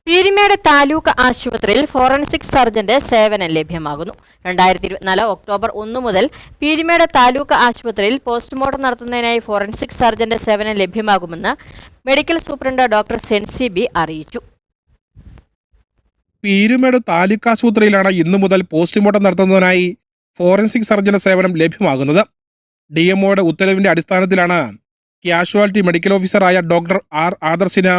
പീരുമേട് താലൂക്ക് ആശുപത്രിയിൽ ഫോറൻസിക് സർജന്റെ സേവനം ലഭ്യമാകുന്നു. 2024 ഒക്ടോബർ 1 മുതൽ പീരുമേട് താലൂക്ക് ആശുപത്രിയിൽ പോസ്റ്റ്മോർട്ടം നടത്തുന്നതിനായി ഫോറൻസിക് സർജന്റെ സേവനം ലഭ്യമാകുമെന്ന് മെഡിക്കൽ സൂപ്രണ്ട് ഡോക്ടർ സെൻസി ബി അറിയിച്ചു. പീരുമേട് താലൂക്ക് ആശുപത്രിയിലാണ് ഇന്നു മുതൽ പോസ്റ്റ്മോർട്ടം നടത്തുന്നതിനായി ഫോറൻസിക് സർജന്റെ സേവനം ലഭ്യമാകുന്നത്. DMOയുടെ ഉത്തരവിന്റെ അടിസ്ഥാനത്തിലാണ് കാഷ്വാലിറ്റി മെഡിക്കൽ ഓഫീസറായ ഡോക്ടർ ആർ ആദർശിന്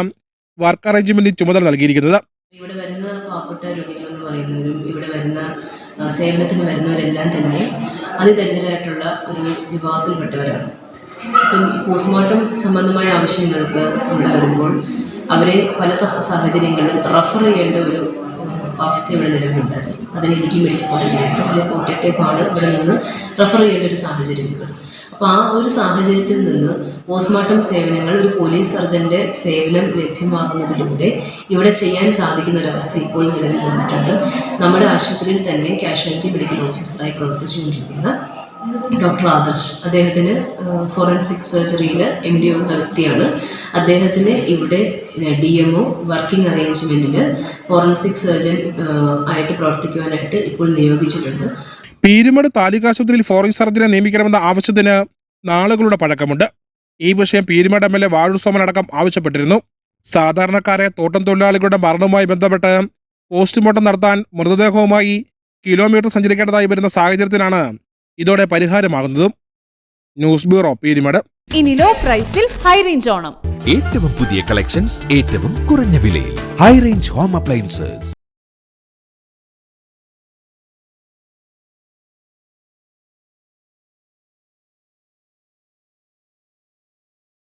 വർക്ക് അറേഞ്ച്മെന്റിന് ചുമതല നൽകിയിരിക്കുന്നത്. ഇവിടെ വരുന്ന പാവപ്പെട്ട രോഗികൾ എന്ന് പറയുന്നവരും ഇവിടെ വരുന്ന സേവനത്തിന് വരുന്നവരെല്ലാം തന്നെ അതിദരിദ്രരായിട്ടുള്ള ഒരു വിഭാഗത്തിൽപ്പെട്ടവരാണ്. ഇപ്പം പോസ്റ്റ്മോർട്ടം സംബന്ധമായ ആവശ്യങ്ങൾക്ക് ഇവിടെ വരുമ്പോൾ അവരെ പല സാഹചര്യങ്ങളിലും റെഫർ ചെയ്യേണ്ട ഒരു അവസ്ഥ ഇവിടെ നിലവിലുണ്ടായിരുന്നു. അതിന് ഇടുക്കി മെഡിക്കൽ കോളേജിലേക്ക് അല്ലെങ്കിൽ കോട്ടയത്തേക്കാണ് ഇവിടെ നിന്ന് റെഫർ ചെയ്യേണ്ട ഒരു സാഹചര്യമുണ്ട്. അപ്പോൾ ആ ഒരു സാഹചര്യത്തിൽ നിന്ന് പോസ്റ്റ്മോർട്ടം സേവനങ്ങൾ ഒരു പോലീസ് സർജൻ്റെ സേവനം ലഭ്യമാകുന്നതിലൂടെ ഇവിടെ ചെയ്യാൻ സാധിക്കുന്ന ഒരവസ്ഥ ഇപ്പോൾ നിലവിൽ വന്നിട്ടുണ്ട്. നമ്മുടെ ആശുപത്രിയിൽ തന്നെ കാഷ്വാലിറ്റി മെഡിക്കൽ ഓഫീസറായി പ്രവർത്തിച്ചുകൊണ്ടിരിക്കുന്ന ഡോക്ടർ ആദർശ്, അദ്ദേഹത്തിന് ഫോറൻസിക് സർജറിയിൽ MD ഉള്ള വ്യക്തിയാണ്. അദ്ദേഹത്തിന് ഇവിടെ DMO വർക്കിംഗ് അറേഞ്ച്മെൻറ്റിന് ഫോറൻസിക് സർജൻ ആയിട്ട് പ്രവർത്തിക്കുവാനായിട്ട് ഇപ്പോൾ നിയോഗിച്ചിട്ടുണ്ട്. പീരുമേട് താലൂക്ക് ആശുപത്രിയിൽ ഫോറൻസിക് സർജനെ നിയമിക്കണമെന്ന ആവശ്യത്തിന് നാളുകളുടെ പഴക്കമുണ്ട്. ഈ വിഷയം പീരുമേട് MLA വാഴൂർ സോമൻ അടക്കം ആവശ്യപ്പെട്ടിരുന്നു. സാധാരണക്കാരെ തോട്ടം തൊഴിലാളികളുടെ മരണവുമായി ബന്ധപ്പെട്ട് പോസ്റ്റ്മോർട്ടം നടത്താൻ മൃതദേഹവുമായി കിലോമീറ്റർ സഞ്ചരിക്കേണ്ടതായി വരുന്ന സാഹചര്യത്തിലാണ് ഇതോടെ പരിഹാരമാകുന്നതും. News bureau, Peermade. ഇനി ലോ പ്രൈസിൽ ഹൈ റേഞ്ച് ഓണം. ഏറ്റവും പുതിയ കളക്ഷൻസ് ഏറ്റവും കുറഞ്ഞ വിലയിൽ. High range home appliances.